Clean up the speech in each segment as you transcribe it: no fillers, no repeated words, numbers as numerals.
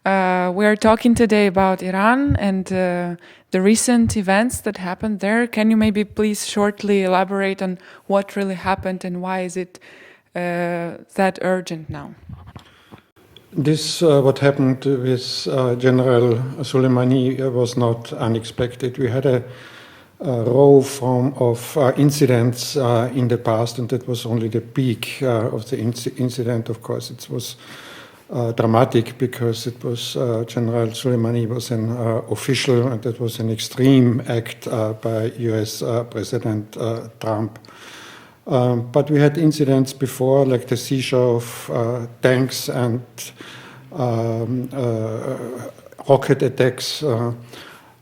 We are talking today about Iran and the recent events that happened there. Can you maybe please shortly elaborate on what really happened and why is it that urgent now? This, what happened with General Soleimani was not unexpected. We had a row of incidents in the past, and that was only the peak of the incident. Of course, it was dramatic because it was General Soleimani was an official, and that was an extreme act by U.S. President Trump. But we had incidents before, like the seizure of tanks and rocket attacks.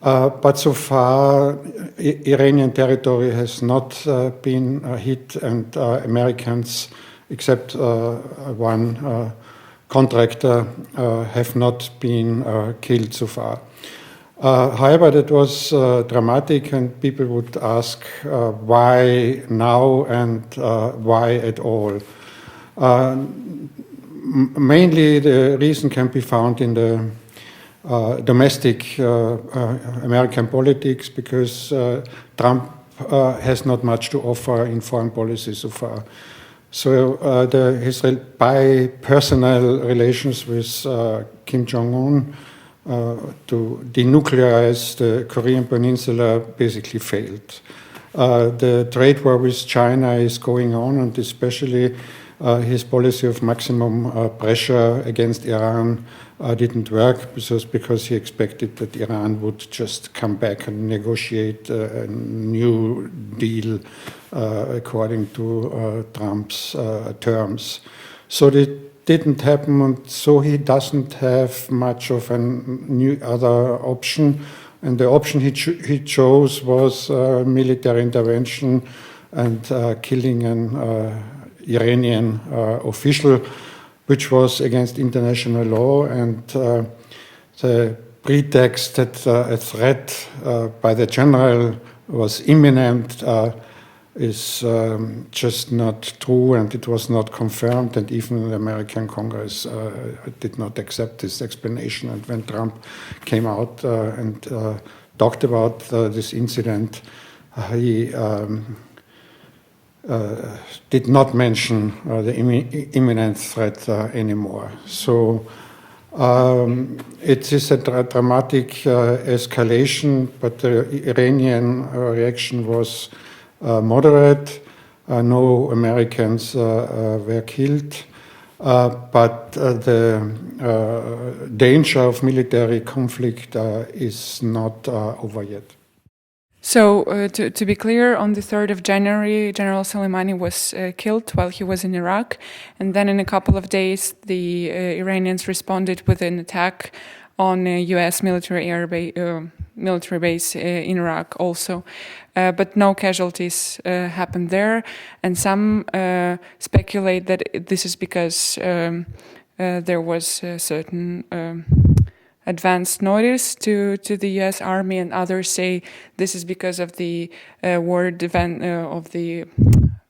But so far, Iranian territory has not been hit, and Americans, except one contractor, have not been killed so far. However, that was dramatic, and people would ask why now and why at all. Mainly, the reason can be found in the domestic American politics, because Trump has not much to offer in foreign policy so far. So his bi-personal relations with Kim Jong-un to denuclearize the Korean Peninsula basically failed. The trade war with China is going on, and especially his policy of maximum pressure against Iran didn't work because he expected that Iran would just come back and negotiate a new deal according to Trump's terms. So it didn't happen, and so he doesn't have much of a new other option. And the option he chose was military intervention and killing an Iranian official, which was against international law, and the pretext that a threat by the general was imminent is just not true, and it was not confirmed, and even the American Congress did not accept this explanation. And when Trump came out and talked about this incident, he did not mention the imminent threat anymore. So it is a dramatic escalation, but the Iranian reaction was moderate. No Americans were killed, but the danger of military conflict is not over yet. So, to be clear, on the 3rd of January, General Soleimani was killed while he was in Iraq. And then in a couple of days, the Iranians responded with an attack on a U.S. military base in Iraq also. But no casualties happened there. And some speculate that this is because there was a certain advanced notice to the U.S. Army, and others say this is because of the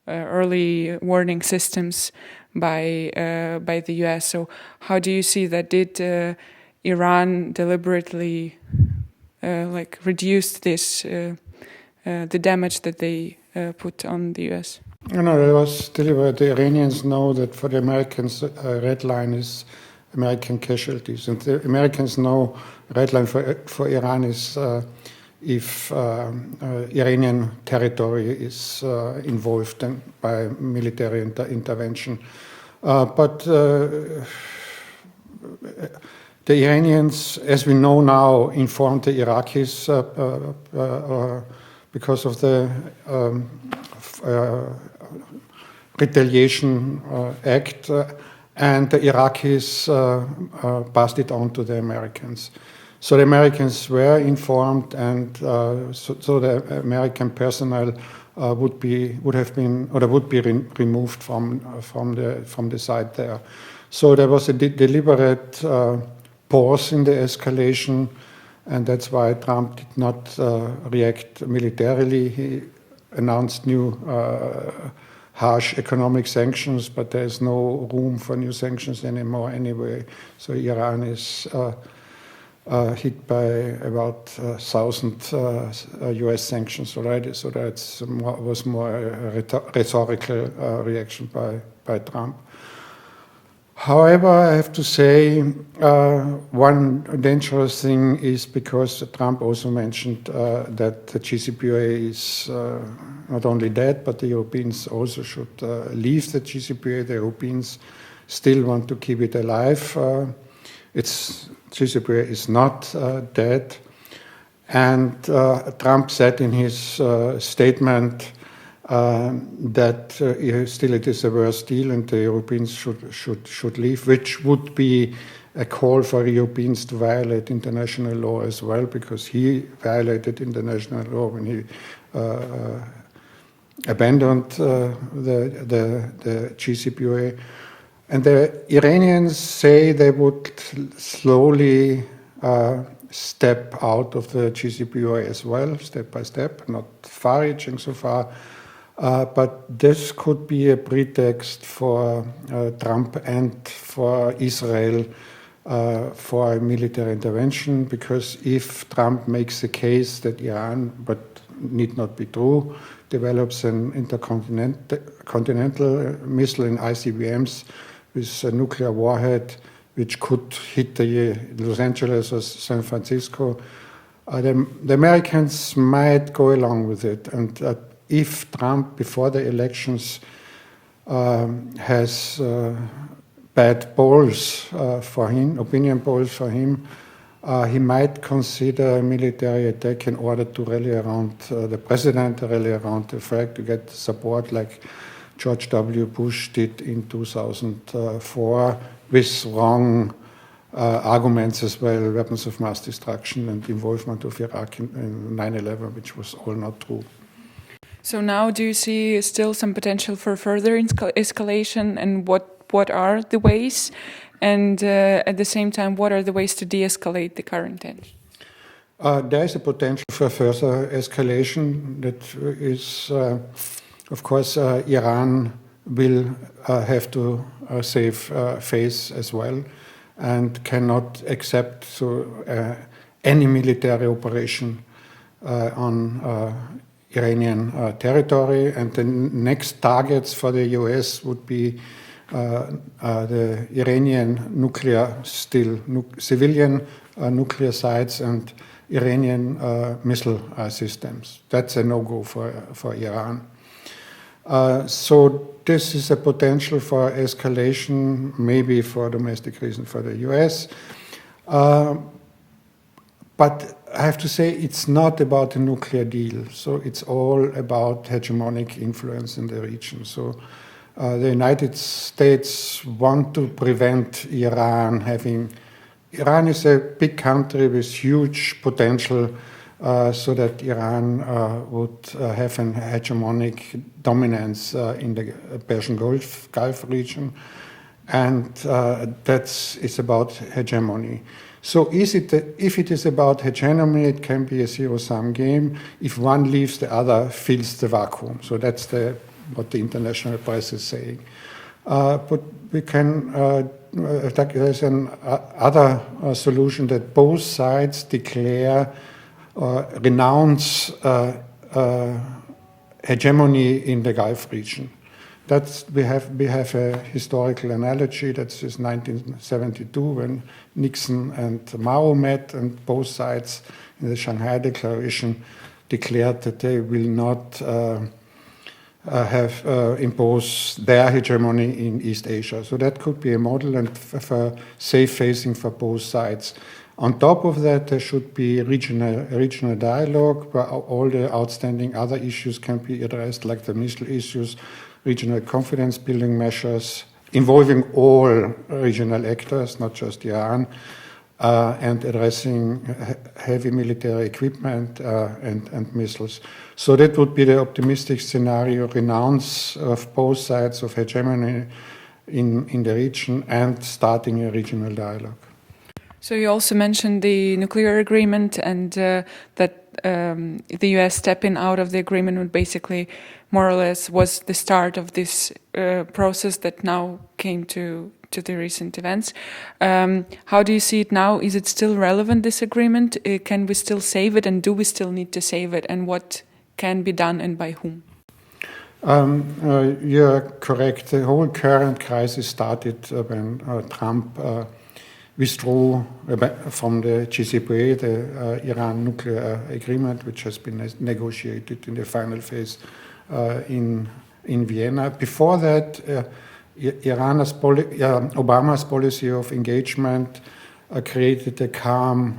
early warning systems by the U.S. So, how do you see that? Did Iran deliberately reduce this the damage that they put on the U.S.? No, it was deliberate. The Iranians know that for the Americans, red line is American casualties, and the Americans know red line for Iran is if Iranian territory is involved by military intervention. But the Iranians, as we know now, informed the Iraqis because of the Retaliation Act. And the Iraqis passed it on to the Americans. So the Americans were informed, and so the American personnel would be removed from the site there. So there was a deliberate pause in the escalation, and that's why Trump did not react militarily. He announced new harsh economic sanctions, but there is no room for new sanctions anymore anyway. So Iran is hit by about 1,000 US sanctions already. So that was more a rhetorical reaction by Trump. However, I have to say one dangerous thing is because Trump also mentioned that the JCPOA is not only dead, but the Europeans also should leave the JCPOA. The Europeans still want to keep it alive. JCPOA is not dead. And Trump said in his statement that still it is a worse deal and the Europeans should leave, which would be a call for Europeans to violate international law as well, because he violated international law when he abandoned the JCPOA. And the Iranians say they would slowly step out of the JCPOA as well, step by step, not far-reaching so far. But this could be a pretext for Trump and for Israel for a military intervention, because if Trump makes the case that Iran, but need not be true, develops an intercontinental missile in ICBMs with a nuclear warhead, which could hit Los Angeles or San Francisco, the Americans might go along with it. And if Trump, before the elections, has bad polls for him, opinion polls for him, he might consider a military attack in order to rally around the president, rally around the flag, to get support like George W. Bush did in 2004, with wrong arguments as well, weapons of mass destruction and involvement of Iraq in 9/11, which was all not true. So now do you see still some potential for further escalation, and what are the ways? And at the same time, what are the ways to de-escalate the current tension? There is a potential for further escalation. That is, of course, Iran will have to save face as well, and cannot accept any military operation on Iranian territory. And the next targets for the US would be the Iranian civilian nuclear sites and Iranian missile systems. That's a no-go for Iran. So this is a potential for escalation, maybe for domestic reason for the US. But I have to say it's not about a nuclear deal. So it's all about hegemonic influence in the region. So the United States want to prevent Iran having... Iran is a big country with huge potential, so that Iran would have an hegemonic dominance in the Persian Gulf region. And it's about hegemony. So if it is about hegemony, it can be a zero-sum game. If one leaves, the other fills the vacuum. So that's what the international press is saying. But we can, there's another solution, that both sides declare renounce hegemony in the Gulf region. We have a historical analogy. That's 1972, when Nixon and Mao met, and both sides in the Shanghai Declaration declared that they will not impose their hegemony in East Asia. So that could be a model, and for safe facing for both sides. On top of that, there should be regional dialogue where all the outstanding other issues can be addressed, like the missile issues, regional confidence building measures involving all regional actors, not just Iran, and addressing heavy military equipment and missiles. So that would be the optimistic scenario: renounce of both sides of hegemony in the region and starting a regional dialogue. So you also mentioned the nuclear agreement and that the US stepping out of the agreement would basically more or less was the start of this process that now came to the recent events. How do you see it now? Is it still relevant, this agreement? Can we still save it, and do we still need to save it, and what can be done and by whom? You're correct. The whole current crisis started when Trump withdrew from the JCPOA, the Iran nuclear agreement, which has been negotiated in the final phase in Vienna. Before that, Obama's policy of engagement created a calm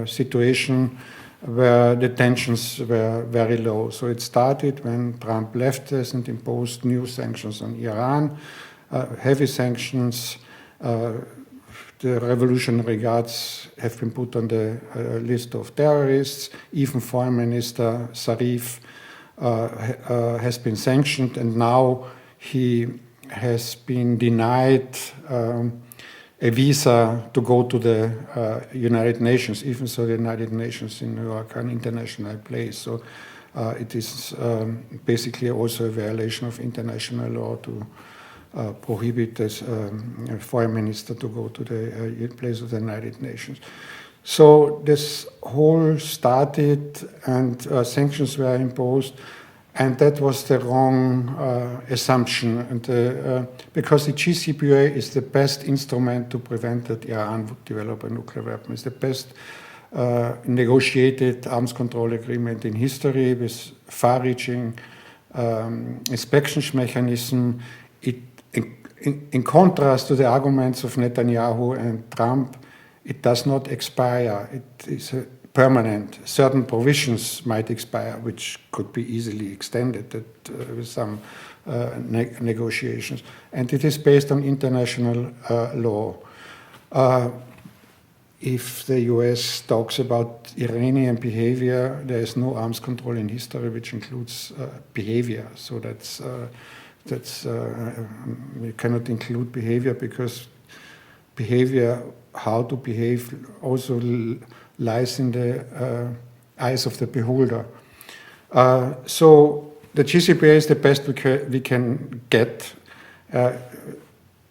situation where the tensions were very low. So it started when Trump left us and imposed new sanctions on Iran, heavy sanctions. The Revolutionary Guards have been put on the list of terrorists. Even Foreign Minister Zarif has been sanctioned, and now he has been denied a visa to go to the United Nations. Even so, the United Nations in New York are an international place. So it is basically also a violation of international law to prohibit a foreign minister to go to the place of the United Nations. So this whole started, and sanctions were imposed, and that was the wrong assumption. And because the JCPOA is the best instrument to prevent that Iran would develop a nuclear weapon. It's the best negotiated arms control agreement in history with far-reaching inspections mechanism. In contrast to the arguments of Netanyahu and Trump, it does not expire. It is permanent. Certain provisions might expire, which could be easily extended with some negotiations. And it is based on international law. If the US talks about Iranian behavior, there is no arms control in history which includes behavior. So we cannot include behavior, because behavior, how to behave, also lies in the eyes of the beholder. So the JCPOA is the best we can get.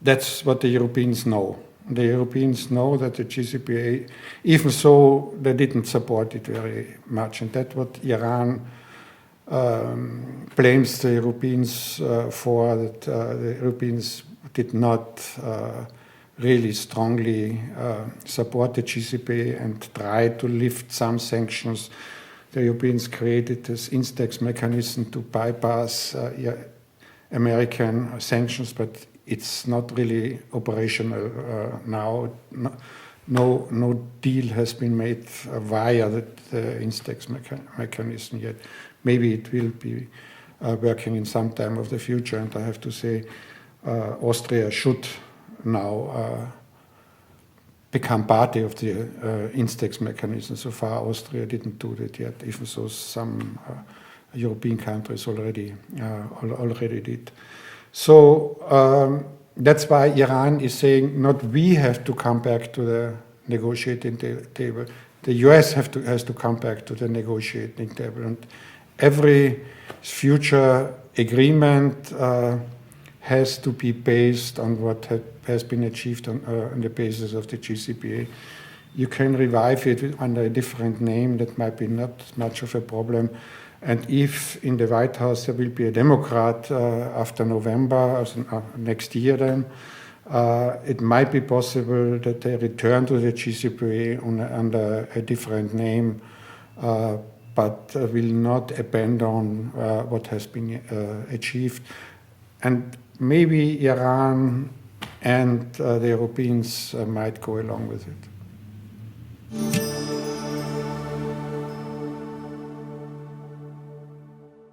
That's what the Europeans know. The Europeans know that the JCPOA, even so, they didn't support it very much, and that's what Iran blames the Europeans for, that the Europeans did not really strongly support the JCPOA and tried to lift some sanctions. The Europeans created this Instex mechanism to bypass American sanctions, but it's not really operational now. No deal has been made via the Instex mechanism yet. Maybe it will be working in some time of the future, and I have to say Austria should now become party of the Instex mechanism. So far, Austria didn't do that yet, even though some European countries already did. So that's why Iran is saying not we have to come back to the negotiating table. The US has to come back to the negotiating table, and every future agreement has to be based on what has been achieved on the basis of the JCPOA. You can revive it under a different name. That might be not much of a problem. And if in the White House there will be a Democrat after November, next year then, it might be possible that they return to the JCPOA under a different name, but will not abandon what has been achieved. And maybe Iran and the Europeans might go along with it.